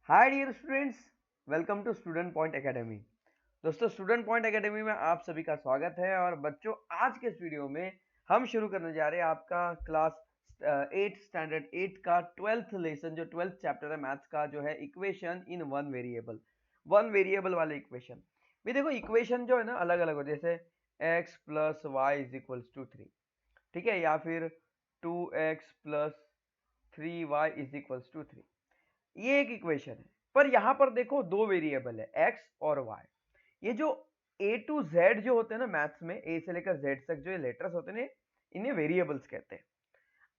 Hi dear students, welcome to student point academy. दोस्तों, student point academy में आप सभी का स्वागत है। और बच्चों, आज के इस वीडियो में हम शुरू करने जा रहे हैं आपका क्लास 8 स्टैंडर्ड 8 का 12th लेसन, जो 12th चैप्टर है मैथ्स का, जो है इक्वेशन इन वन वेरिएबल वाले इक्वेशन। भी देखो, इक्वेशन जो है ना अलग अलग हो, जैसे x plus y is equals to 3, ठीक है, या फिर 2x plus 3y is equals to 3। ये एक इक्वेशन है, पर यहां पर देखो दो वेरिएबल है x और y। ये जो a टू z जो होते हैं ना मैथ्स में, a से लेकर z तक जो ये लेटर्स होते हैं इन्हें वेरिएबल्स कहते हैं।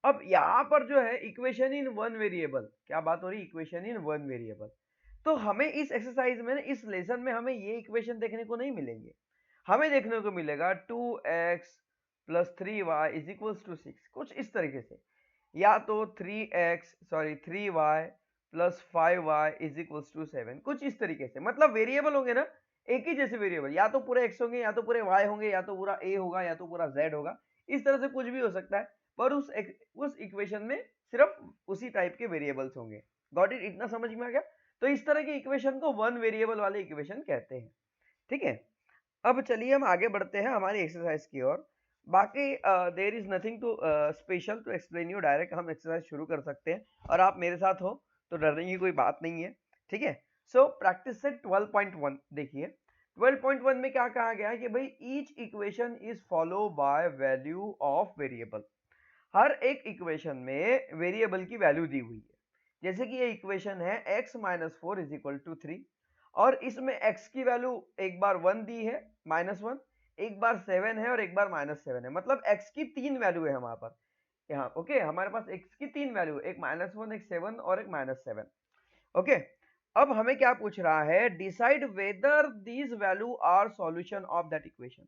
अब यहां पर जो है इक्वेशन इन वन वेरिएबल, क्या बात हो रही, इक्वेशन इन वन वेरिएबल। तो हमें इस एक्सरसाइज में, इस लेसन में हमें ये इक्वेशन देखने को नहीं मिलेंगे। हमें देखने को मिलेगा 2x plus 3y is equals to 6, कुछ इस तरीके से, या तो 3y plus 5y is equals to 7, कुछ इस तरीके से। मतलब वेरिएबल होंगे ना एक ही जैसे वेरिएबल, या तो पूरे x होंगे, या तो पूरे y होंगे, या तो पूरा a होगा, या तो पूरा z होगा। इस तरह से कुछ भी हो सकता है, पर उस इक्वेशन में सिर्फ उसी टाइप के वेरिएबल्स होंगे। Got it? इतना समझ में आ गया? तो इस तरह के इक्वेशन को वन वेरिएबल वाले इक्वेशन कहते हैं। ठीक है, अब चलिए हम आगे बढ़ते हैं हमारी एक्सरसाइज की ओर। बाकी there is nothing to special to explain you, direct हम एक्सरसाइज शुरू कर सकते हैं। और आप मेरे साथ हो तो डरने की कोई बात नहीं है। ठीक है, सो प्रैक्टिस सेट 12.1 देखिए। 12.1 में क्या कहा गया है कि भाई each equation is follow by value of variable. हर एक इक्वेशन में वेरिएबल की वैल्यू दी हुई है। जैसे कि ये इक्वेशन है x minus four is equal to 3, और इसमें x की वैल्यू एक बार 1 दी है, -1, एक बार 7 है, और एक बार -7 है। मतलब x की 3 वैल्यू है हमारे पास यहाँ। ओके, हमारे पास x की 3 वैल्यू, एक -1, एक 7 और एक -7। ओके, अब हमें क्या पूछ रहा है, decide whether these value are solution of that equation.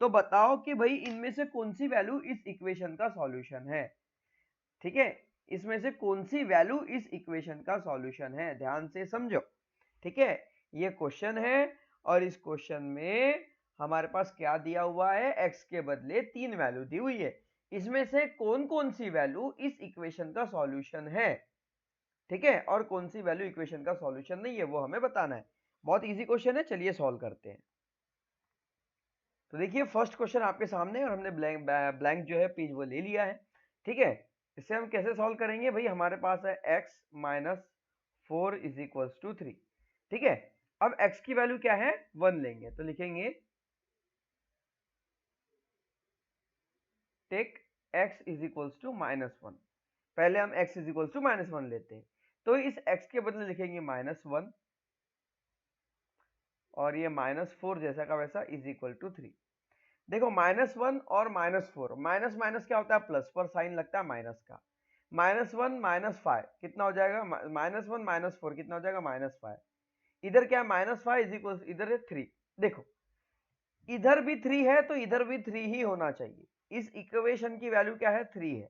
तो बताओ कि भाई इनमें से कौन सी वैल्यू इस इक्वेशन का सॉल्यूशन है। ठीक है, इसमें से कौन सी वैल्यू इस इक्वेशन का सॉल्यूशन है, ध्यान से समझो। ठीक है, ये क्वेश्चन है, और इस क्वेश्चन में हमारे पास क्या दिया हुआ है, x के बदले 3 वैल्यू दी हुई है। इसमें से कौन कौन सी वैल्यू इस इक्वेशन का सॉल्यूशन है। ठीक है, और कौन सी वैल्यू इक्वेशन का सॉल्यूशन नहीं है, वो हमें बताना है। बहुत इजी क्वेश्चन है, चलिए सॉल्व करते हैं। तो देखिए, फर्स्ट क्वेश्चन आपके सामने है, और हमने ब्लैंक जो है पेज वो ले लिया है। ठीक है, इसे हम कैसे सॉल्व करेंगे, भाई हमारे पास है x minus 4 is equals to 3। ठीक है, अब x की वैल्यू क्या है, 1 लेंगे, तो लिखेंगे take x is equals to -1। पहले हम x इज इक्वल्स टू -1 लेते हैं, तो इस x के बदले लिखेंगे -1, और ये -4 जैसा का वैसा इज इक्वल टू 3। देखो, -1 और -4, माइनस माइनस क्या होता है, प्लस पर साइन लगता है माइनस का। -1 -5 कितना हो जाएगा, -1 -4 कितना हो जाएगा, -5। इधर क्या है, -5 इज इक्वल, इधर है 3। देखो, इधर भी 3 है तो इधर भी 3 ही होना चाहिए। इस इक्वेशन की वैल्यू क्या है, 3 है।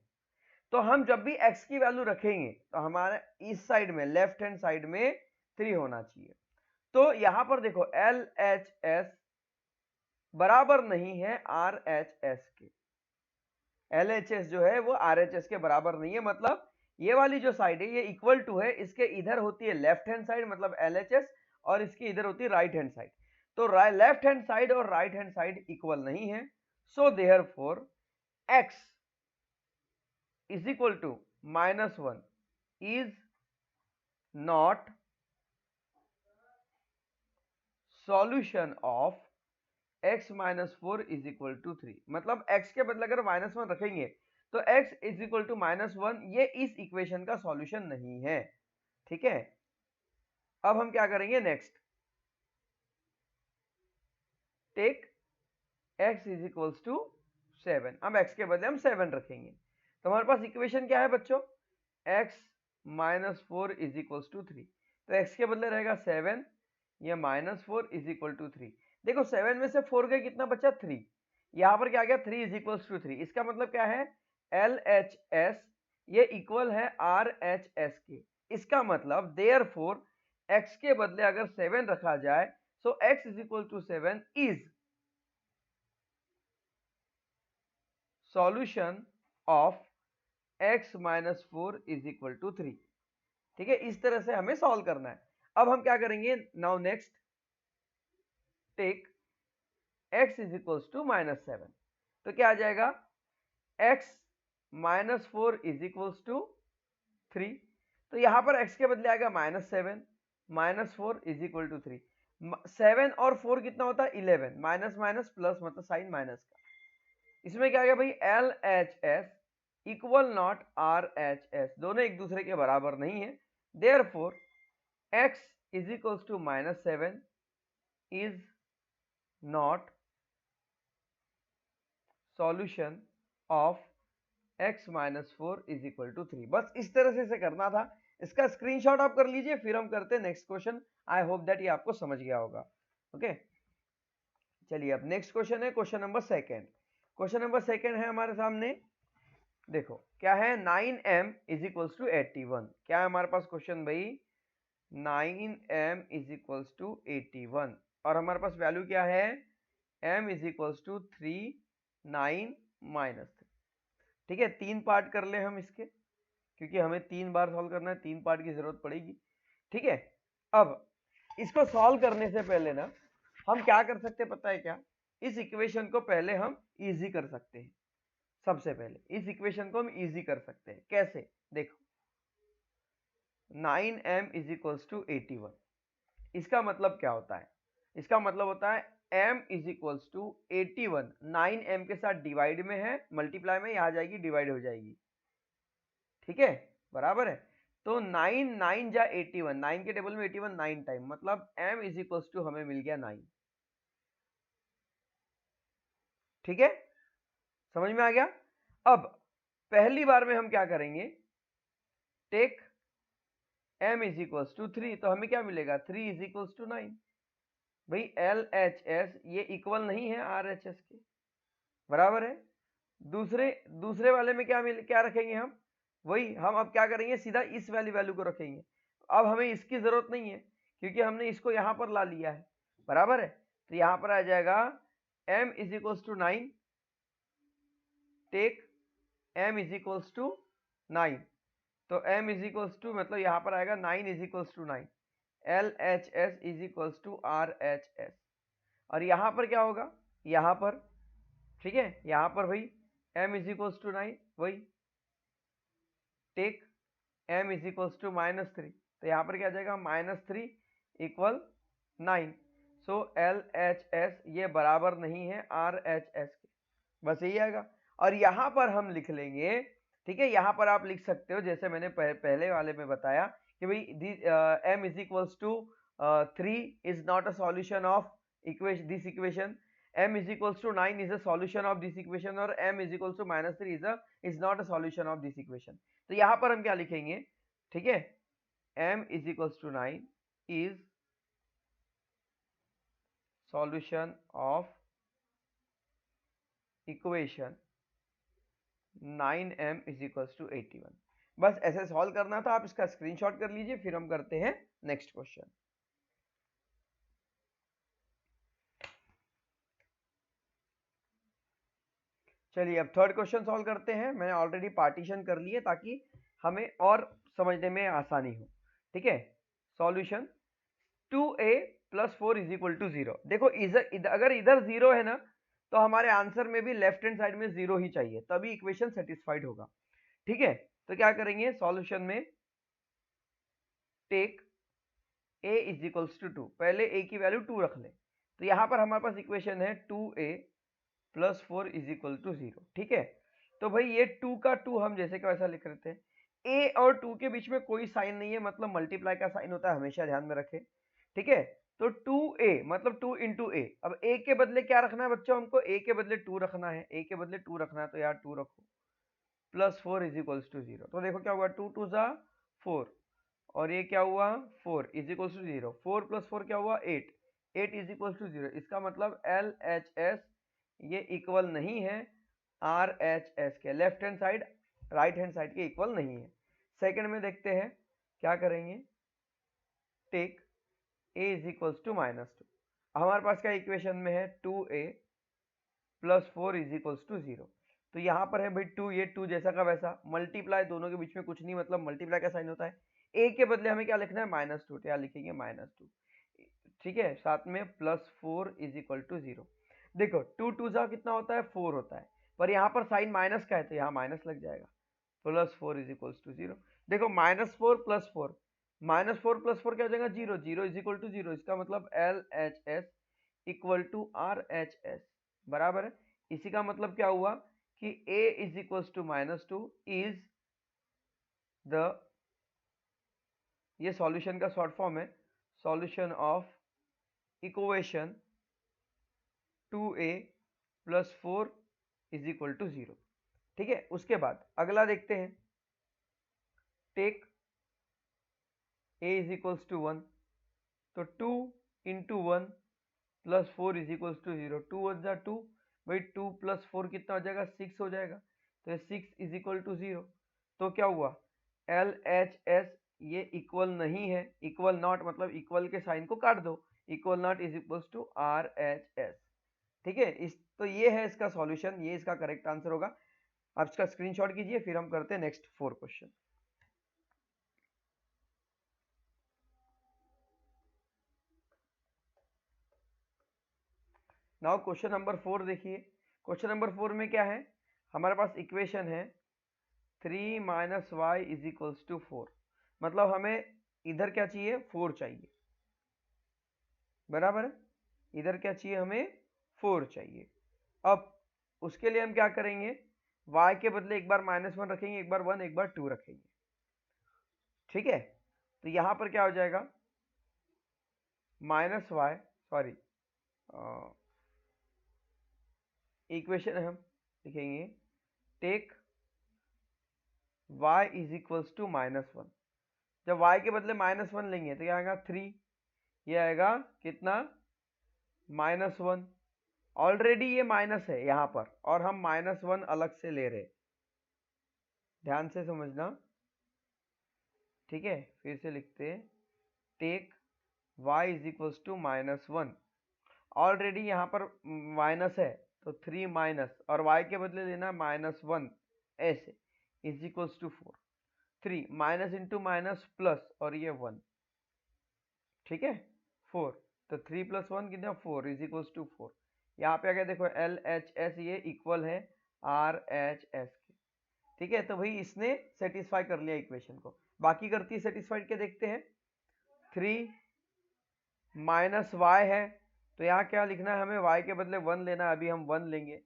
तो हम जब भी x की वैल्यू रखेंगे तो हमारे इस साइड में, लेफ्ट हैंड साइड में 3 होना चाहिए। तो यहां पर देखो, LHS बराबर नहीं है RHS के। LHS जो है वो RHS के बराबर नहीं है। मतलब ये वाली जो साइड है ये इक्वल टू है, इसके इधर होती है लेफ्ट हैंड साइड, मतलब LHS, और इसकी इधर होती है राइट हैंड साइड। तो लेफ्ट हैंड साइड और राइट हैंड साइड इक्वल नहीं है। So therefore x is equal to -1 is not solution of x minus 4 is equal to 3। मतलब x के बदले अगर -1 रखेंगे तो x इज इक्वल टू -1, ये इस इक्वेशन का सॉल्यूशन नहीं है। ठीक है, अब हम क्या करेंगे, next take x is equals to 7। अब x के बदले हम 7 रखेंगे, तो हमारे पास इक्वेशन क्या है बच्चों, x minus 4 is equals to 3। तो x के बदले रहेगा 7, ये -4 इज इक्वल टू 3। देखो, 7 में से 4 गए, कितना बचा, 3। यहां पर क्या गया, 3 इज इक्वल्स टू 3। इसका मतलब क्या है, LHS ये इक्वल है RHS के। इसका मतलब देयरफॉर x के बदले अगर 7 रखा जाए, so x is equal to 7 is solution of x minus 4 is equal to 3। ठीक है, इस तरह से हमें सॉल्व करना है। अब हम क्या करेंगे, now next take x is equals to -7, तो क्या आ जाएगा, x -4 इज इक्वल्स टू 3, तो यहां पर x के बदले आएगा -7, -4 इज इक्वल टू 3। 7 और 4 कितना होता है, 11, माइनस माइनस प्लस मतलब साइन माइनस का। इसमें क्या आ गया भाई, LHS इक्वल नॉट RHS, दोनों एक दूसरे के बराबर नहीं है, therefore x is equals to -7 is not solution of x -4 is equal to 3। बस इस तरह से इसे करना था, इसका स्क्रीनशॉट आप कर लीजिए, फिर हम करते हैं next question. I hope that ये आपको समझ गया होगा। ओके, चलिए अब नेक्स्ट क्वेश्चन है question number second. Question number second है हमारे सामने, देखो क्या है, 9m इज इक्वल्स टू 81। क्या है हमारे पास क्वेश्चन भाई, 9m इज इक्वल्स टू 81 और हमारे पास वैल्यू क्या है, m इज इक्वल्स टू 3 9 -3। ठीक है, 3 पार्ट कर ले हम इसके, क्योंकि हमें 3 बार सॉल्व करना है, 3 पार्ट की जरूरत पड़ेगी। ठीक है, अब इसको सॉल्व करने से पहले ना हम क्या कर सकते हैं पता है क्या, इस इक्वेशन को पहले हम इजी कर सकते हैं। सबसे पहले इस इक्वेशन को हम इजी कर सकते हैं, कैसे, देखो 9m इज इक्वल्स टू 81, इसका मतलब क्या होता है, इसका मतलब होता है m is equals to 81, 9m के साथ डिवाइड में है, मल्टीप्लाई में यहाँ जाएगी, डिवाइड हो जाएगी। ठीक है, बराबर है, तो 9 9 जा 81, 9 के टेबल में 81 9 टाइम, मतलब m इज इक्वल्स टू हमें मिल गया 9। ठीक है, समझ में आ गया। अब पहली बार में हम क्या करेंगे, take m is equals to 3, तो हमें क्या मिलेगा, 3 इज इक्वल्स टू 9। भाई LHS ये इक्वल नहीं है RHS के, बराबर है। दूसरे वाले में क्या रखेंगे हम, वही हम अब क्या करेंगे, सीधा इस वाली वैल्यू को रखेंगे। अब हमें इसकी जरूरत नहीं है, क्योंकि हमने इसको यहां पर ला लिया है, बराबर है, तो यहां पर आ जाएगा m is equals to 9, take m is equals to 9, तो m इज इक्वल्स टू मतलब यहां पर आएगा 9 is equals to 9, LHS is equals to RHS, और यहां पर क्या होगा, यहां पर, ठीक है, यहां पर भाई m इज इक्वल्स टू 9, वही take m is equals to -3, तो यहां पर क्या आ जाएगा, -3 इक्वल 9, सो LHS ये बराबर नहीं है RHS के, बस यही आएगा। और यहां पर हम लिख लेंगे, ठीक है, यहां पर आप लिख सकते हो जैसे मैंने पहले वाले में बताया कि भाई m is equals to 3 is not a solution of this equation, m is equals to 9 is a solution of this equation, और m is equals to -3 is not a solution of this equation। तो यहां पर हम क्या लिखेंगे, ठीक है, m is equals to 9 is solution of equation 9m is equals to 81। बस ऐसे सॉल्व करना था, आप इसका स्क्रीनशॉट कर लीजिए, फिर हम करते हैं नेक्स्ट क्वेश्चन। चलिए अब थर्ड क्वेश्चन सॉल्व करते हैं। मैंने ऑलरेडी पार्टीशन कर लिए ताकि हमें और समझने में आसानी हो। ठीक है, solution 2a + 4 is equal to 0। देखो अगर इधर 0 है ना, तो हमारे आंसर में भी लेफ्ट हैंड साइड में 0 ही चाहिए, तभी इक्वेशन सेटिस्फाइड होगा। ठीक है, तो क्या करेंगे, सॉल्यूशन में take a is equals to 2, पहले a की वैल्यू 2 रख ले, तो यहां पर हमारे पास इक्वेशन है 2a + 4 इज इक्वल टू 0। ठीक है, तो भाई ये 2 का 2 हम जैसे का वैसा लिख लेते हैं, a और 2 के बीच में कोई साइन नहीं है, मतलब मल्टीप्लाई का साइन होता है, हमेशा ध्यान में रखें। ठीक है, तो 2a मतलब 2 इंटू ए, अब a के बदले क्या रखना है बच्चों, हमको a के बदले 2 रखना है, a के बदले 2 रखना है, तो यार 2 रखो, +4 इज इक्वल्स टू 0। तो देखो क्या हुआ, 2 2 जा 4, और ये क्या हुआ 4 इज इक्वल्स टू 0, 4 + 4 क्या हुआ 8, 8 इज इक्वल्स टू 0। इसका मतलब LHS ये इक्वल नहीं है RHS के, left hand side right hand side के इक्वल नहीं है। सेकंड में देखते हैं क्या करेंगे, take a is equals to -2, हमारे पास क्या इक्वेशन में है 2a + 4 इज इक्वल्स टू 0, तो यहाँ पर है भाई 2, ये 2 जैसा का वैसा, मल्टीप्लाई दोनों के बीच में कुछ नहीं, मतलब मल्टीप्लाई का साइन होता है, ए के बदले हमें क्या लिखना है -2, तो यहाँ लिखेंगे -2, ठीक है। साथ में +4 इज इक्वल टू 0। देखो 2 2 जा कितना होता है 4 होता है, पर यहाँ पर साइन माइनस का है तो यहाँ माइनस लग जाएगा, +4 इज इक्वल टू 0। देखो -4 + 4, -4 + 4 क्या हो जाएगा 0, 0 इज इक्वल टू 0, इसका मतलब LHS इक्वल टू RHS बराबर है। इसी का मतलब क्या हुआ कि A is equal to -2 is the, ये सॉल्यूशन का शॉर्ट फॉर्म है, solution of equation 2A + 4 is equal to 0, ठीक है। उसके बाद अगला देखते हैं, take A is equals to 1, तो 2 इंटू 1 + 4 इज इक्वल्स टू 0, 2 1 जा 2, भाई 2 + 4 कितना हो जाएगा 6 हो जाएगा, तो 6 इज इक्वल टू 0। तो क्या हुआ LHS ये इक्वल नहीं है, इक्वल नॉट मतलब इक्वल के साइन को काट दो, equal not is equals to RHS, ठीक है। इस तो ये है इसका सॉल्यूशन, ये इसका करेक्ट आंसर होगा। आप इसका स्क्रीनशॉट कीजिए, फिर हम करते हैं next 4 question. Now question number 4 देखिए। क्वेश्चन नंबर 4 में क्या है, हमारे पास इक्वेशन है 3 - y इज इक्वल्स टू 4, मतलब हमें इधर क्या चाहिए 4 चाहिए, बराबर है। इधर क्या चाहिए हमें 4 चाहिए। अब उसके लिए हम क्या करेंगे, y के बदले एक बार -1 रखेंगे, एक बार 1, एक बार 2 रखेंगे, ठीक है। तो यहां पर क्या हो जाएगा -y, सॉरी इक्वेशन हम लिखेंगे take y is equals to -1, जब y के बदले -1 लेंगे तो क्या आएगा 3, ये आएगा कितना -1, ऑलरेडी ये माइनस है यहाँ पर और हम -1 अलग से ले रहे, ध्यान से समझना, ठीक है। फिर से लिखते हैं take y is equals to -1, already यहाँ पर माइनस है तो 3 माइनस और y के बदले लेना -1 ऐसे is equals to 4, 3 minus into minus plus और ये 1, ठीक है 4, तो 3 + 1 कितना 4 इज इक्वल्स टू 4। यहाँ पे आगे देखो LHS ये इक्वल है RHS के, ठीक है। तो भाई इसने सेटिस्फाई कर लिया इक्वेशन को, बाकी करती है सेटिस्फाइड के देखते हैं। 3 - y है तो यहाँ क्या लिखना है हमें, y के बदले 1 लेना है, अभी हम 1 लेंगे,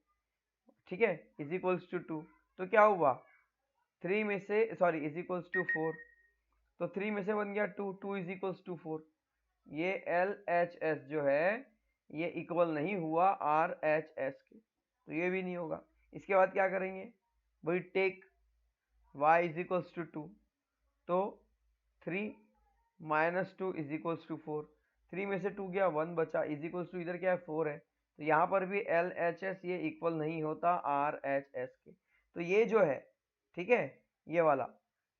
ठीक है, इज इक्वल्स टू 2, तो क्या हुआ 3 में से सॉरी इज इक्वल्स टू 4, तो 3 में से बन गया 2, 2 इज इक्वल्स टू 4। ये LHS जो है ये इक्वल नहीं हुआ RHS के, तो ये भी नहीं होगा। इसके बाद क्या करेंगे भाई, take y is equals to 2, तो 3 - 2 इज इक्वल्स टू 4, 3 में से 2 गया 1 बचा, इज इक्वल्स टू इधर क्या है 4 है, तो यहाँ पर भी LHS ये इक्वल नहीं होता RHS के, तो ये जो है ठीक है ये वाला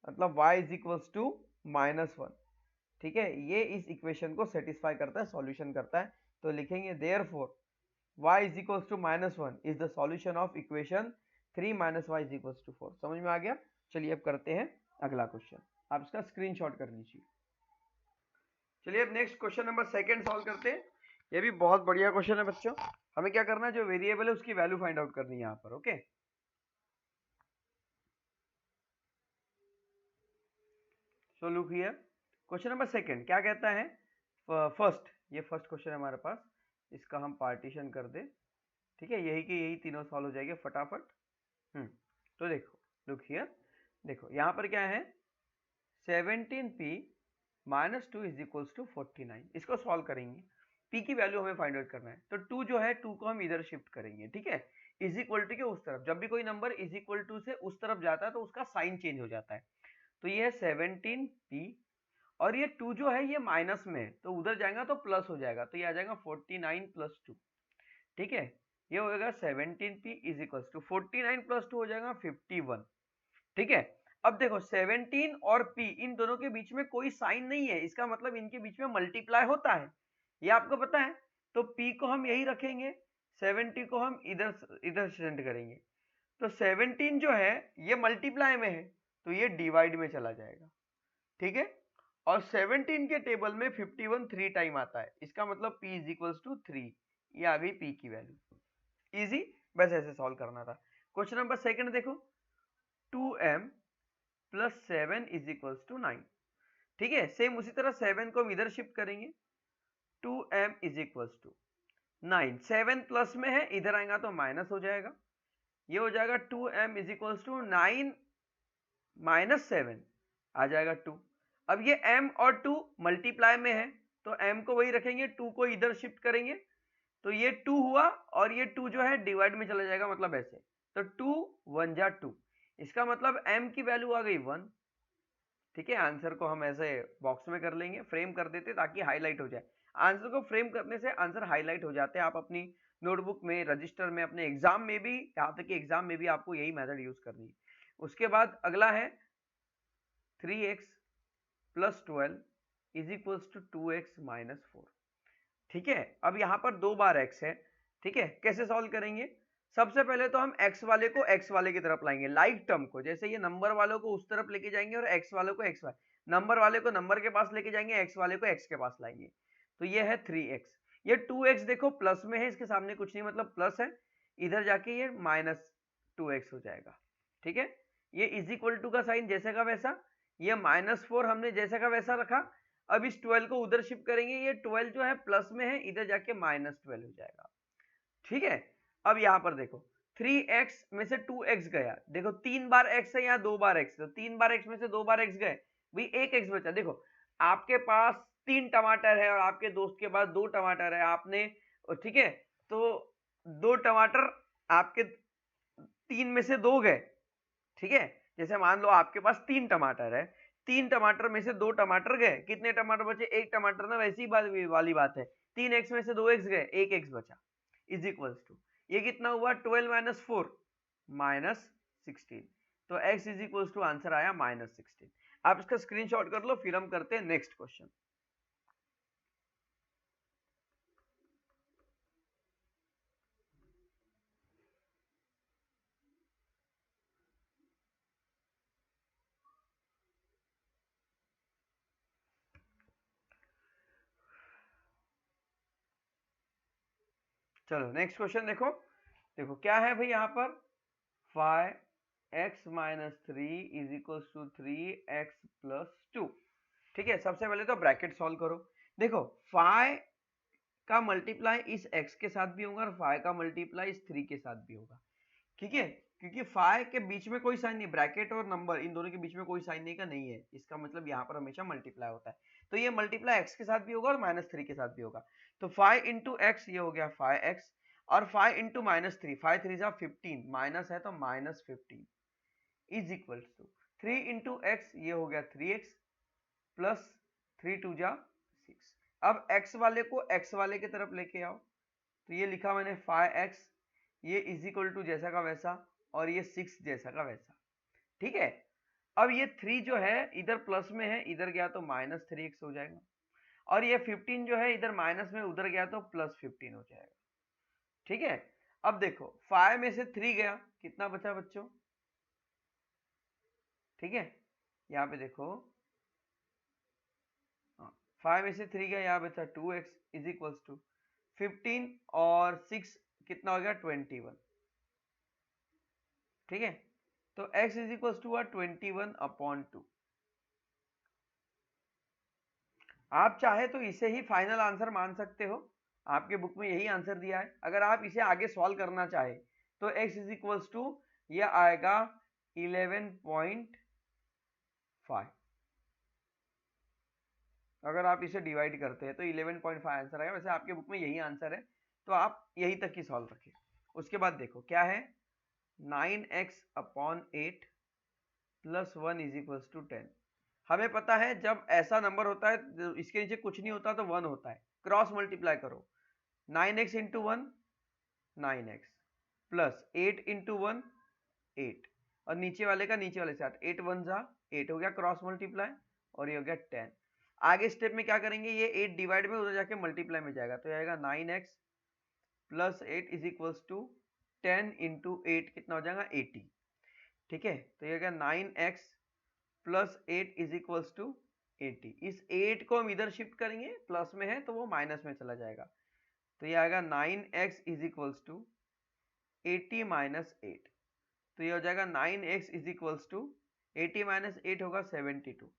मतलब y इज इक्वल्स टू -1, ठीक है, ये इस इक्वेशन को सेटिस्फाई करता है, सॉल्यूशन करता है। तो लिखेंगे therefore y is equals to -1 is the solution of equation 3 - y is equals to 4। समझ में आ गया। चलिए अब करते हैं अगला क्वेश्चन, आप इसका स्क्रीनशॉट कर लीजिए। चलिए अब नेक्स्ट क्वेश्चन नंबर 2 सॉल्व करते हैं। ये भी बहुत बढ़िया क्वेश्चन है बच्चों। हमें क्या करना है, जो वेरिएबल है उसकी वैल्यू फाइंड आउट करनी है यहाँ पर। Okay, so look here, question number 2 क्या कहता है, फर्स्ट, ये फर्स्ट क्वेश्चन है हमारे पास, इसका हम पार्टीशन कर दे, ठीक है, यही के यही तीनों सॉल्व हो जाएंगे फटाफट। तो देखो लुक हियर, देखो यहाँ पर क्या है 17p - 2 इज इक्वल्स टू 49, इसको सॉल्व करेंगे, p की वैल्यू हमें फाइंड आउट करना है, तो 2 जो है 2 को हम इधर शिफ्ट करेंगे, ठीक है, इज इक्वल टू के उस तरफ, जब भी कोई नंबर इज इक्वल टू से उस तरफ जाता है तो उसका साइन चेंज हो जाता है, तो ये है 17p और ये 2 जो है ये माइनस में है तो उधर जाएगा तो प्लस हो जाएगा, तो ये आ जाएगा 49 + 2, ठीक है, ये हो जाएगा 17p इज इक्वल्स टू 49 + 2 हो जाएगा 51, ठीक है। अब देखो 17 और p इन दोनों के बीच में कोई साइन नहीं है, इसका मतलब इनके बीच में मल्टीप्लाई होता है, ये आपको पता है, तो p को हम यही रखेंगे, 70 को हम इधर इधर सेंड करेंगे, तो 17 जो है ये मल्टीप्लाई में है तो ये डिवाइड में चला जाएगा, ठीक है। और 17 के टेबल में 51 3 टाइम आता है, इसका मतलब p इज इक्वल्स टू 3। ये आ गई p की वैल्यू। इजी, बस ऐसे सॉल्व करना था। क्वेश्चन नंबर सेकंड देखो, 2m plus 7 is equals to 9। ठीक है, सेम उसी तरह 7 को हम इधर शिफ्ट करेंगे, 2m is equals to 9, 7 plus में है, इधर आएगा तो माइनस हो जाएगा, ये हो जाएगा 2m is equals to 9 minus 7 आ जाएगा 2। अब ये m और 2 मल्टीप्लाई में है, तो m को वही रखेंगे, 2 को इधर शिफ्ट करेंगे, तो ये 2 हुआ, और ये 2 जो है डिवाइड में चला जाएगा, मतलब ऐसे, तो 2 1 जा 2, इसका मतलब m की वैल्यू आ गई 1। ठीक है, आंसर को हम ऐसे बॉक्स में कर लेंगे, फ्रेम कर देते ताकि हाईलाइट हो जाए। आंसर को फ्रेम करने से आंसर हाईलाइट हो जाते हैं। आप अपनी नोटबुक में, रजिस्टर में, अपने एग्जाम में भी, यहाँ तक कि एग्जाम में भी आपको यही मेथड यूज करनी है। उसके बाद अगला है 3x plus 12 is equals to 2x minus 4। ठीक है, अब यहाँ पर 2 बार x है। ठीक है, कैसे सॉल्व करेंगे? सबसे पहले तो हम x वाले को x वाले की तरफ लाएंगे, लाइक टर्म को, जैसे ये नंबर वालों को उस तरफ लेके जाएंगे और x वालों को x वाले, नंबर वाले को नंबर के पास लेके जाएंगे, x वाले को x के पास लाएंगे। तो ये है 3x, ये 2x देखो प्लस में है, इसके सामने कुछ नहीं, मतलब प्लस है, इधर जाके ये माइनस 2x हो जाएगा। ठीक है, ये इज इक्वल टू का साइन जैसे का वैसा, ये -4 हमने जैसे का वैसा रखा। अब इस 12 को उधर शिफ्ट करेंगे, ये 12 जो है प्लस में है, इधर जाके -12 हो जाएगा। ठीक है, अब यहां पर देखो 3x में से 2x गया, देखो 3 बार x है, यहाँ 2 बार x, तो 3 बार x में से 2 बार x गए, भाई एक x बचा। देखो आपके पास 3 टमाटर है और आपके दोस्त के पास 2 टमाटर है, आपने, ठीक है, तो 2 टमाटर आपके 3 में से 2 गए। ठीक है, जैसे मान लो आपके पास 3 टमाटर है, 3 टमाटर में से 2 टमाटर गए, कितने टमाटर बचे? 1 टमाटर ना, वैसी बात वाली बात है, 3x में से 2x गए, 1x बचा, इज इक्वल्स टू, ये कितना हुआ? 12 माइनस 4 माइनस 16, तो x is equals to answer आया -16। आप इसका स्क्रीनशॉट कर लो, फिर हम करते हैं नेक्स्ट क्वेश्चन। चलो नेक्स्ट क्वेश्चन देखो, देखो क्या है भाई यहाँ पर, 5x minus 3 is equals to 3x plus 2। ठीक है, सबसे पहले तो ब्रैकेट सॉल्व करो। देखो 5 का मल्टीप्लाई इस x के साथ भी होगा और 5 का मल्टीप्लाई इस 3 के साथ भी होगा। ठीक है, क्योंकि 5 के बीच में कोई साइन नहीं, ब्रैकेट और नंबर इन दोनों के बीच में कोई साइन नहीं का नहीं है, इसका मतलब यहाँ पर हमेशा मल्टीप्लाई होता है, तो ये मल्टीप्लाई x के साथ भी होगा और -3 के साथ भी होगा। तो 5 इंटू एक्स, ये हो गया 5x, और 5 इंटू -3, 5 3 जा 15, माइनस है तो -15 is equal to 3 into x, ये हो गया 3x प्लस 3 2 जा 6। अब x वाले को x वाले की तरफ लेके आओ, तो ये लिखा मैंने 5x, ये इज इक्वल टू जैसा का वैसा, और ये 6 जैसा का वैसा। ठीक है, अब ये 3 जो है इधर प्लस में है, इधर गया तो -3x हो जाएगा, और ये 15 जो है इधर माइनस में, उधर गया तो +15 हो जाएगा। ठीक है, अब देखो 5 में से 3 गया, कितना बचा बच्चों? ठीक है, यहाँ पे देखो 5 में से 3 गया, यहाँ बचा 2x इज इक्वल्स टू 15 और 6 कितना हो गया? 21। ठीक है, तो x इज इक्वल्स टू 21/2। आप चाहे तो इसे ही फाइनल आंसर मान सकते हो, आपके बुक में यही आंसर दिया है। अगर आप इसे आगे सॉल्व करना चाहे तो x इज इक्वल्स टू यह आएगा 11.5। अगर आप इसे डिवाइड करते हैं तो 11.5 आंसर आएगा। वैसे आपके बुक में यही आंसर है, तो आप यही तक ही सॉल्व रखें। उसके बाद देखो क्या है, 9x/8 plus 1 is equals to 10। हमें पता है जब ऐसा नंबर होता है इसके नीचे कुछ नहीं होता तो 1 होता है, क्रॉस मल्टीप्लाई करो, 9x into 1 9x plus 8 into 1 8, और नीचे वाले का नीचे वाले से 8, 8 1 जा 8 हो गया, क्रॉस मल्टीप्लाई, और ये हो गया 10। आगे स्टेप में क्या करेंगे, ये 8 डिवाइड में उधर जाके मल्टीप्लाई में जाएगा, तो ये आएगा 9x plus 8 is equals to 10 into 8 कितना हो जाएगा? 80। ठीक है, तो ये हो गया 9x plus 8 is equals to 80। इस 8 को हम इधर शिफ्ट करेंगे, प्लस में है तो वो माइनस में चला जाएगा, तो ये आएगा 9x is equals to 80 minus 8। तो ये हो जाएगा 9x is equals to 80 minus 8 होगा 72।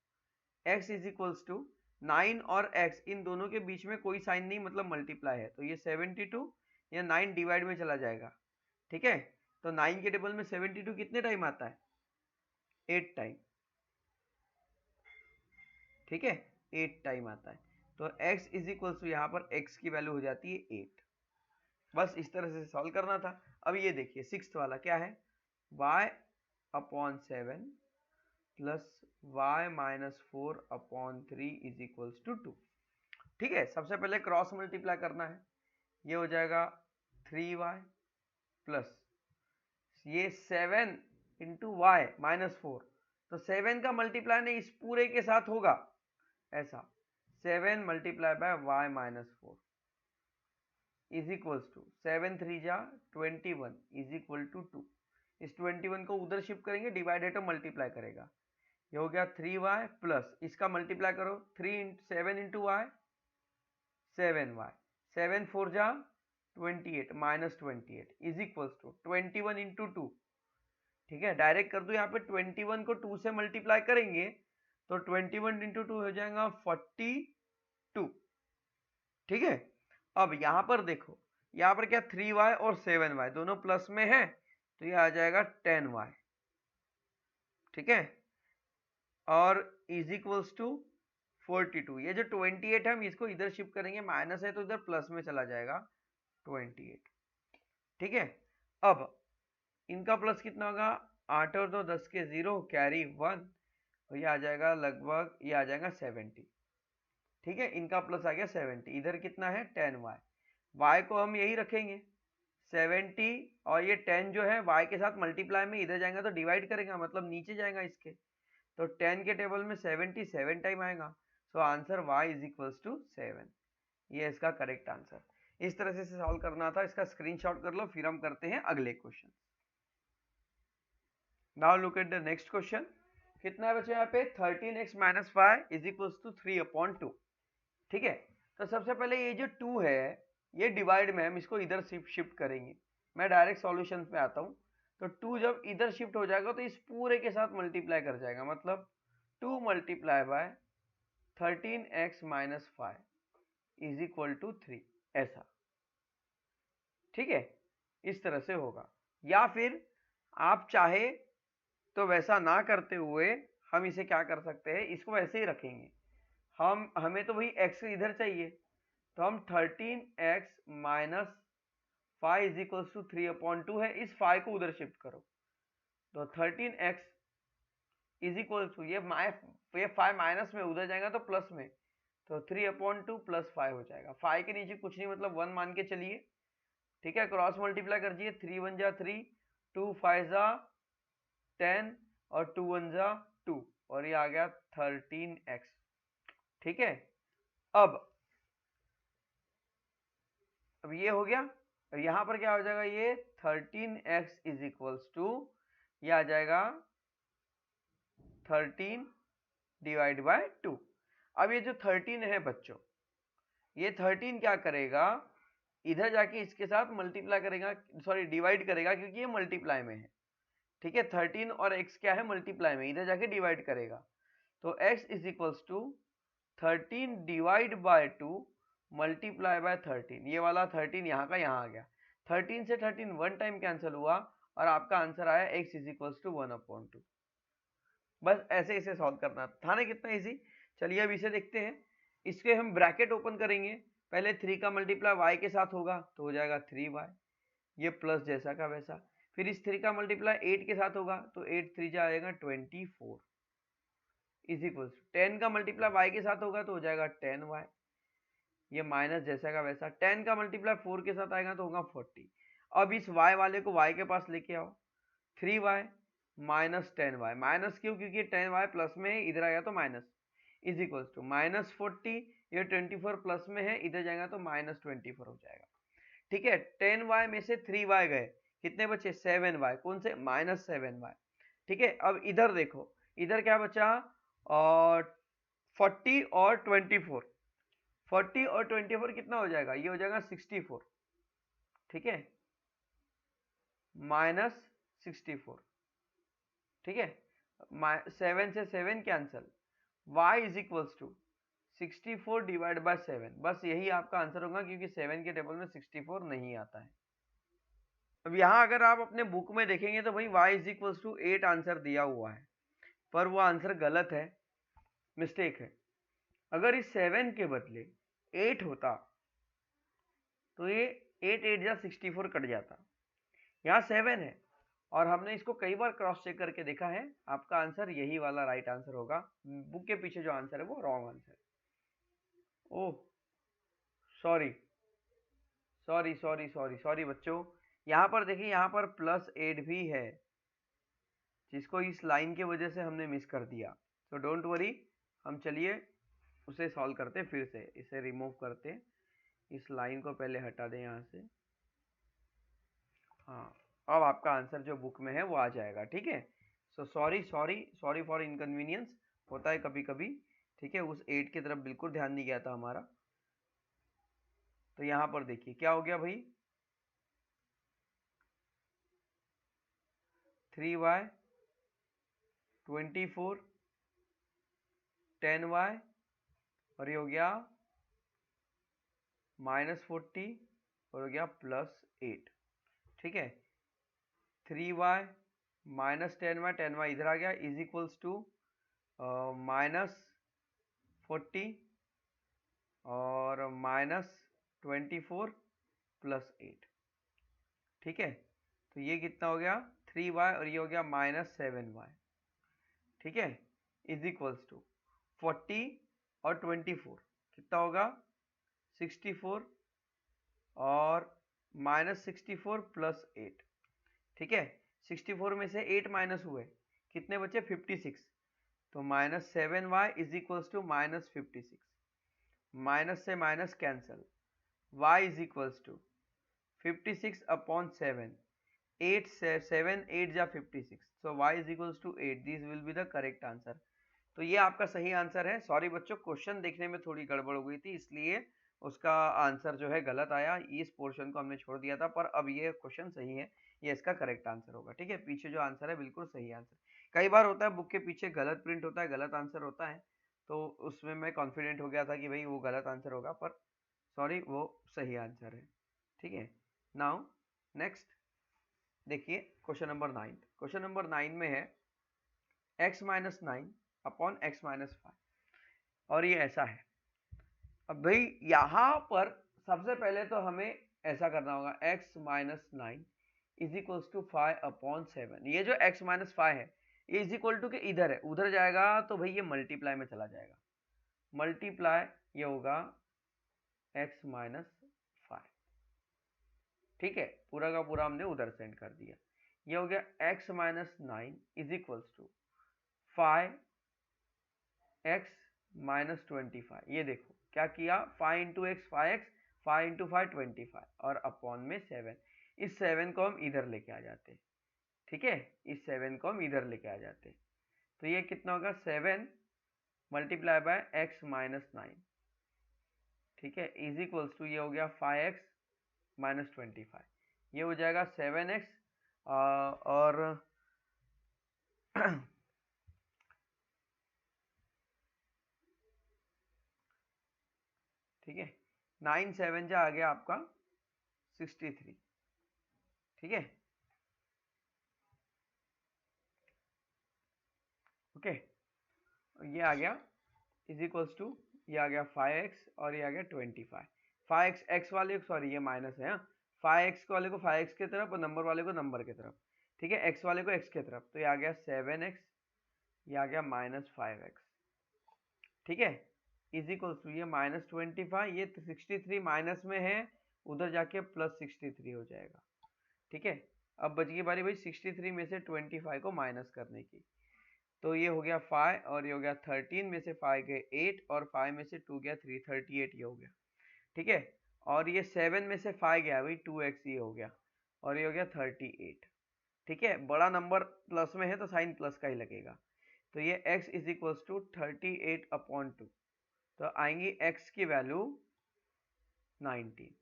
x इज इक्वल्स टू 9 और x इन दोनों के बीच में कोई साइन नहीं, मतलब मल्टीप्लाई है, तो ये 72 या 9 डिवाइड में चला जाएगा। ठीक है, तो 9 के टेबल में 72 कितने टाइम आता है? 8 टाइम। ठीक है, 8 टाइम आता है। तो x इज इक्वल्स टू यहाँ पर x की वैल्यू हो जाती है 8। बस इस तरह से सॉल्व करना था। अब ये देखिए सिक्स्थ वाला क्या है, y upon 7 plus y minus 4 upon 3 is equals to 2। ठीक है, सबसे पहले क्रॉस मल्टीप्लाई करना है, ये हो जाएगा 3y प्लस ये 7 इंटू वाई माइनस 4, तो 7 का मल्टीप्लाई नहीं इस पूरे के साथ होगा, ऐसा 7 multiply by y minus 4 is equals to 7 3 जा 21 इज इक्वल टू 2। इस 21 को उधर शिफ्ट करेंगे, डिवाइडेड मल्टीप्लाई करेगा, ये हो गया 3y प्लस इसका मल्टीप्लाई करो 7 इंटू वाई 7y, 7 4 जा 28 minus 28 is equals to 21 into 2। ठीक है, डायरेक्ट कर दो, यहाँ पे 21 को 2 से मल्टीप्लाई करेंगे तो 21 इंटू 2 हो जाएगा 42। ठीक है, अब यहाँ पर देखो, यहाँ पर क्या 3y और 7y दोनों प्लस में है, तो ये आ जाएगा 10y। ठीक है, और इज इक्वल्स टू 42। ये जो 28 है हम इसको इधर शिफ्ट करेंगे, माइनस है तो इधर प्लस में चला जाएगा 28। ठीक है, अब इनका प्लस कितना होगा, 8 और 2 10 के 0 कैरी 1, तो ये आ जाएगा लगभग, ये आ जाएगा 70। ठीक है, इनका प्लस आ गया 70, इधर कितना है 10y, y को हम यही रखेंगे 70, और ये 10 जो है y के साथ मल्टीप्लाई में इधर जाएगा तो डिवाइड करेगा, मतलब नीचे जाएगा इसके, तो 10 के टेबल में 77 टाइम आएगा, so answer y is equals to 7। ये इसका करेक्ट आंसर। इस तरह से सॉल्व करना था, इसका स्क्रीनशॉट कर लो, फिर हम करते हैं अगले question. Now look at the next question. कितना है बच्चे यहाँ पे 13x minus 5 is equals to 3 upon 2। ठीक है, तो सबसे पहले ये जो 2 है ये डिवाइड में हम इसको इधर शिफ्ट करेंगे, मैं डायरेक्ट सॉल्यूशन पे आता हूँ। तो 2 जब इधर शिफ्ट हो जाएगा तो इस पूरे के साथ मल्टीप्लाई कर जाएगा, मतलब 2 multiply by 13x minus 5 is equal to 3, ऐसा। ठीक है, इस तरह से होगा, या फिर आप चाहे तो वैसा ना करते हुए हम इसे क्या कर सकते हैं, इसको वैसे ही रखेंगे, हमें तो वही x इधर चाहिए, तो हम 13x minus 5 is equals to 3 upon 2 है, इस 5 को उधर शिफ्ट करो, तो 13x इज इक्वल टू ये 5 माइनस में उधर जाएगा तो प्लस में, तो 3 अपॉन 2 प्लस 5 हो जाएगा, 5 के नीचे कुछ नहीं, मतलब 1 मान के चलिए। ठीक है, क्रॉस मल्टीप्लाई कर दीजिए, 3 1 जा 3, 2 5 जा 10 और 2 1 जा 2, और ये आ गया 13x। ठीक है, अब ये हो गया, अब यहाँ पर क्या हो जाएगा, ये 13x इज इक्वल्स टू ये आ जाएगा 13 डिवाइड बाय 2। अब ये जो 13 है बच्चों, ये 13 क्या करेगा, इधर जाके इसके साथ मल्टीप्लाई करेगा, सॉरी डिवाइड करेगा, क्योंकि ये मल्टीप्लाई में है। ठीक है, 13 और x क्या है मल्टीप्लाई में, इधर जाके डिवाइड करेगा, तो x is equals to 13 divide by 2 multiply by 13, ये वाला 13 यहाँ का यहाँ आ गया, 13 से 13 वन टाइम कैंसिल हुआ, और आपका आंसर आया x is equals to 1 upon 2। बस ऐसे इसे सॉल्व करना था ना, कितना इजी। चलिए अब इसे देखते हैं, इसके हम ब्रैकेट ओपन करेंगे, पहले 3 का मल्टीप्लाई y के साथ होगा तो हो जाएगा 3y, ये प्लस जैसा का वैसा, फिर इस 3 का मल्टीप्लाई 8 के साथ होगा तो 8 3 जा आएगा 24 इज इक्वल्स 10 का मल्टीप्लाई y के साथ होगा तो हो जाएगा 10y, ये माइनस जैसा का वैसा, 10 का मल्टीप्लाई 4 के साथ आएगा तो होगा 40। अब इस y वाले को y के पास लेके आओ, 3y माइनस 10y, माइनस क्यों, क्योंकि 10y प्लस में है, इधर आएगा तो minus, is equals to minus 40, ये 24 प्लस में है, इधर जाएगा तो माइनस 24 हो जाएगा। ठीक है, 10y में से 3y गए, कितने बचे 7y, कौन से माइनस 7y। ठीक है, अब इधर देखो, इधर क्या बचा और 40 और 24, 40 और 24 कितना हो जाएगा, ये हो जाएगा 64, ठीक है, -64, ठीक है, 7 से 7 cancel, y is equals to 64 divide by 7, बस यही आपका आंसर होगा क्योंकि 7 के टेबल में 64 नहीं आता है। अब यहाँ अगर आप अपने बुक में देखेंगे तो भाई y is equals to 8 answer दिया हुआ है, पर वो आंसर गलत है, मिस्टेक है। अगर इस 7 के बदले 8 होता तो ये 8 8 जा 64 कट जाता, यहाँ 7 है और हमने इसको कई बार क्रॉस चेक करके देखा है, आपका आंसर यही वाला राइट आंसर होगा, बुक के पीछे जो आंसर है वो रॉन्ग आंसर है। Oh sorry sorry sorry sorry sorry बच्चों, यहाँ पर देखिए, यहाँ पर +8 भी है जिसको इस लाइन की वजह से हमने मिस कर दिया, तो डोंट वरी, हम चलिए उसे सॉल्व करते, फिर से इसे रिमूव करते, इस लाइन को पहले हटा दें यहाँ से। हाँ, अब आपका आंसर जो बुक में है वो आ जाएगा, ठीक है। So sorry sorry sorry for inconvenience, होता है कभी कभी, ठीक है। उस 8 की तरफ बिल्कुल ध्यान नहीं गया था हमारा। तो यहाँ पर देखिए क्या हो गया भाई, 3y 24 10y और ये हो गया -40 और हो गया +8, ठीक है। 3y -10y, 10y इधर आ गया, इज इक्वल्स टू -40 और -24 +8, ठीक है। तो ये कितना हो गया, 3y और ये हो गया -7y, ठीक है, इज इक्वल्स टू 40 और 24 कितना होगा, 64 और -64 +8, ठीक है। 64 में से 8 माइनस हुए, कितने बचे, 56, तो -7y is equals to -56, minus से minus cancel, y is equals to 56 upon 7, 8 से 7 8 जा 56, so y is equals to 8, this will be the correct answer. तो ये आपका सही आंसर है। सॉरी बच्चों, क्वेश्चन देखने में थोड़ी गड़बड़ हो गई थी, इसलिए उसका आंसर जो है गलत आया, इस पोर्शन को हमने छोड़ दिया था, पर अब ये क्वेश्चन सही है, ये इसका करेक्ट आंसर होगा, ठीक है। पीछे जो आंसर है बिल्कुल सही आंसर, कई बार होता है बुक के पीछे गलत प्रिंट होता है, गलत आंसर होता है, तो उसमें मैं कॉन्फिडेंट हो गया था कि भाई वो गलत आंसर होगा, पर सॉरी वो सही आंसर है, ठीक है। नाउ नेक्स्ट देखिए क्वेश्चन नंबर 9, क्वेश्चन नंबर 9 में है x-9 अपॉन x-5 और ये ऐसा है। अब भाई यहाँ पर सबसे पहले तो हमें ऐसा करना होगा, x-9 is equals to 5 upon 7, ये जो x-5 है ये इज इक्वल टू के इधर है, उधर जाएगा तो भाई ये मल्टीप्लाई में चला जाएगा, मल्टीप्लाई ये होगा x-5, ठीक है, पूरा का पूरा हमने उधर सेंड कर दिया, ये हो गया x-9 is equals to 5x-25, ये देखो क्या किया, 5 इंटू एक्स 5x, 5 इंटू 5 25 और अपॉन में 7, इस 7 को हम इधर लेके आ जाते, ठीक है, इस 7 को हम इधर लेके आ जाते, तो ये कितना होगा, 7 मल्टीप्लाई बाय x-9, ठीक है, इज इक्वल्स टू ये हो गया 5x-25, ये हो जाएगा 7x और ठीक है, 9 7 जा आ गया आपका 63, ठीक है, ओके, ये आ गया इज इक्वल्स टू, ये आ गया 5x और ये आ गया 25, 5x x वाले, सॉरी ये माइनस है, 5x वाले को 5x की तरफ और नंबर वाले को नंबर की तरफ, ठीक है, x वाले को x की तरफ, तो ये आ गया 7x, ये आ गया -5x, ठीक है, इज इक्वल्स टू ये -25, ये 63 माइनस में है, उधर जाके +63 हो जाएगा, ठीक है। अब बच गई बारी भाई 63 में से 25 को माइनस करने की, तो ये हो गया 5 और ये हो गया 13 में से 5 गए 8 और 5 में से 2 गया 3, 38 ये हो गया, ठीक है, और ये 7 में से 5 गया भाई 2x ये हो गया और ये हो गया 38, ठीक है, बड़ा नंबर प्लस में है तो साइन प्लस का ही लगेगा, तो ये x इज इक्वल्स टू 38/2, तो आएंगी x की वैल्यू 19।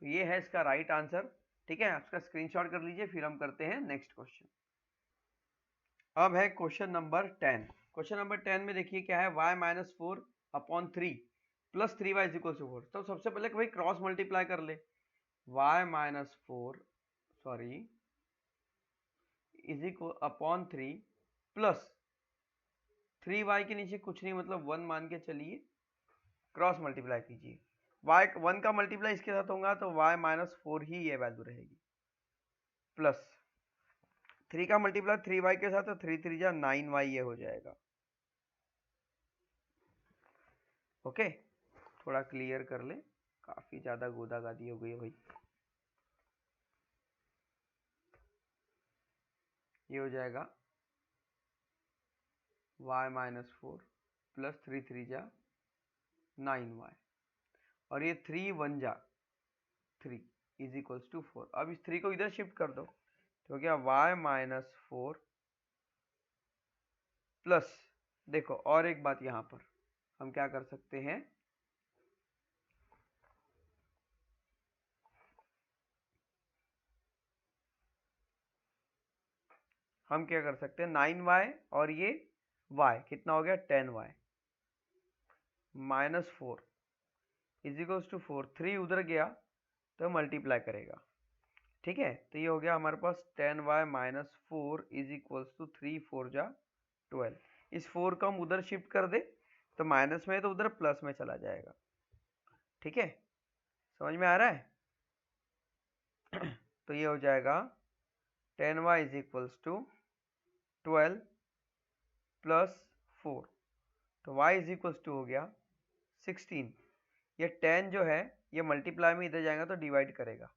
तो ये है इसका राइट आंसर। ठीक है, इसका स्क्रीनशॉट कर लीजिए, फिर हम करते हैं नेक्स्ट क्वेश्चन। अब है क्वेश्चन नंबर 10। क्वेश्चन नंबर 10 में देखिए क्या है, y minus 4/3 plus 3y is equal to 4। तो सबसे पहले भाई क्रॉस मल्टीप्लाई कर ले, y minus 4 sorry is equal upon 3 plus 3y के नीचे कुछ नहीं, मतलब 1 मान के चलिए, क्रॉस मल्टीप्लाई कीजिए। y 1 का मल्टीप्लाई इसके साथ होगा तो y माइनस 4 ही ये वैल्यू रहेगी, प्लस 3 का मल्टीप्लाई 3y के साथ तो 3 3 जा 9y ये हो जाएगा। ओके, थोड़ा क्लियर कर ले, काफी ज्यादा गोदागादी हो गई है भाई। ये हो जाएगा y माइनस 4 प्लस 3 3 जा 9y, और ये 3 1 जा 3 इज इक्वल्स टू 4। अब इस 3 को इधर शिफ्ट कर दो तो क्या y माइनस 4 प्लस, देखो और एक बात यहां पर हम क्या कर सकते हैं, हम क्या कर सकते हैं 9y और ये y कितना हो गया 10y minus 4 is equals to 4। 3 उधर गया तो मल्टीप्लाई करेगा। ठीक है, तो ये हो गया हमारे पास 10y minus 4 is equals to 3 4 जा 12। इस 4 को हम उधर शिफ्ट कर दे तो माइनस में है तो उधर प्लस में चला जाएगा। ठीक है, समझ में आ रहा है? तो ये हो जाएगा 10y is equals to 12 plus 4, तो y इज इक्वल्स टू हो गया 16। ये 10 जो है ये मल्टीप्लाई में इधर जाएगा तो डिवाइड करेगा।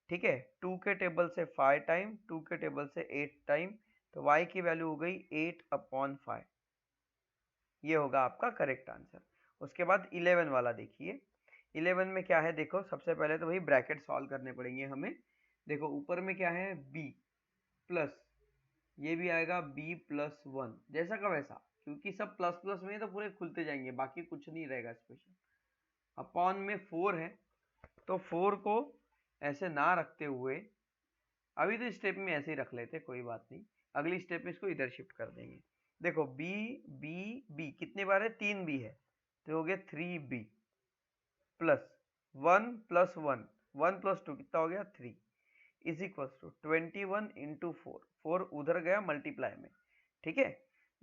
ठीक है, 2 के टेबल से 5 टाइम, 2 के टेबल से 8 टाइम, तो y की वैल्यू हो गई 8/5। ये होगा आपका करेक्ट आंसर। उसके बाद 11 वाला देखिए, 11 में क्या है, देखो सबसे पहले तो वही ब्रैकेट सॉल्व करने पड़ेंगे हमें। देखो ऊपर में क्या है b प्लस, ये भी आएगा b प्लस 1, जैसा का वैसा, क्योंकि सब प्लस प्लस में है तो पूरे खुलते जाएंगे, बाकी कुछ नहीं रहेगा स्पेशल। अपॉन में 4 है तो 4 को ऐसे ना रखते हुए, अभी तो स्टेप में ऐसे ही रख लेते, कोई बात नहीं, अगली स्टेप में इसको इधर शिफ्ट कर देंगे। देखो b b b कितने बार है, 3 b है, तो हो गया 3b प्लस 1 प्लस 1 1 प्लस 2 कितना हो गया 3 इज इक्वल टू 21 इंटू 4 उधर गया मल्टीप्लाई में। ठीक है,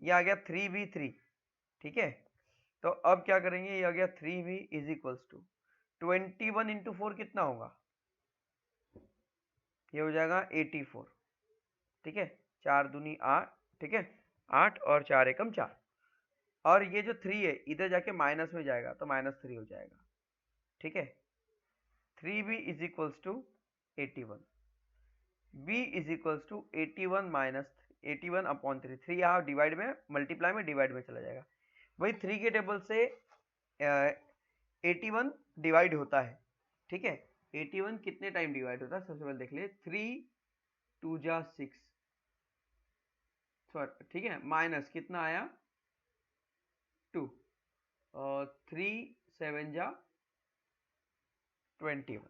ये आ गया 3b3। ठीक है, तो अब क्या करेंगे, ये आ गया 3b is equals to 21 into 4 कितना होगा, ये हो जाएगा 84। ठीक है, 4 दूनी 8, ठीक है 8 और 4 एकम 4, और ये जो 3 है इधर जाके माइनस में जाएगा तो -3 हो जाएगा। ठीक है, 3b is equals to 81, b is equals to 81 minus 81/3। 3 यहाँ डिवाइड में, मल्टीप्लाई में डिवाइड में चला जाएगा। वही 3 के टेबल से 81 डिवाइड होता है। ठीक है, 81 कितने टाइम डिवाइड होता है, सबसे पहले देख ले, 3 2 जा 6, ठीक है, माइनस कितना आया 2, और 3 7 जा 21,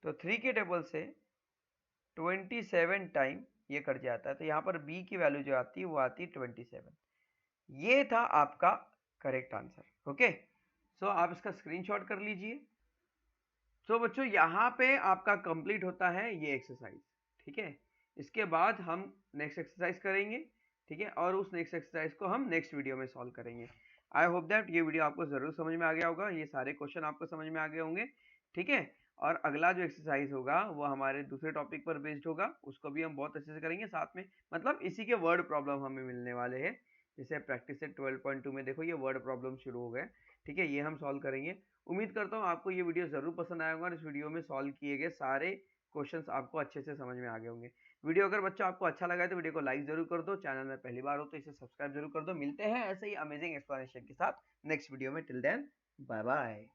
तो 3 के टेबल से 27 टाइम ये कट जाता है, तो यहाँ पर b की वैल्यू जो आती है वो आती है 27। ये था आपका करेक्ट आंसर। ओके, सो आप इसका स्क्रीनशॉट कर लीजिए। सो बच्चों यहाँ पे आपका कंप्लीट होता है ये एक्सरसाइज। ठीक है, इसके बाद हम नेक्स्ट एक्सरसाइज करेंगे। ठीक है, और उस नेक्स्ट एक्सरसाइज को हम नेक्स्ट वीडियो में सॉल्व करेंगे। आई होप दैट ये वीडियो आपको जरूर समझ में आ गया होगा, ये सारे क्वेश्चन आपको समझ में आ गए होंगे। ठीक है, और अगला जो एक्सरसाइज होगा वो हमारे दूसरे टॉपिक पर बेस्ड होगा, उसको भी हम बहुत अच्छे से करेंगे साथ में, मतलब इसी के वर्ड प्रॉब्लम हमें मिलने वाले हैं। जैसे प्रैक्टिस सेट 12.2 में देखो ये वर्ड प्रॉब्लम शुरू हो गए। ठीक है, ये हम सॉल्व करेंगे। उम्मीद करता हूँ आपको ये वीडियो जरूर पसंद आया होगा और इस वीडियो में सॉल्व किए गए सारे क्वेश्चंस आपको अच्छे से समझ में आ गए होंगे। वीडियो अगर बच्चा आपको अच्छा लगा है तो वीडियो को लाइक जरूर कर दो, चैनल में पहली बार हो तो इसे सब्सक्राइब जरूर कर दो। मिलते हैं ऐसे ही अमेजिंग एक्सप्लेनेशन के साथ नेक्स्ट वीडियो में। Till then bye bye.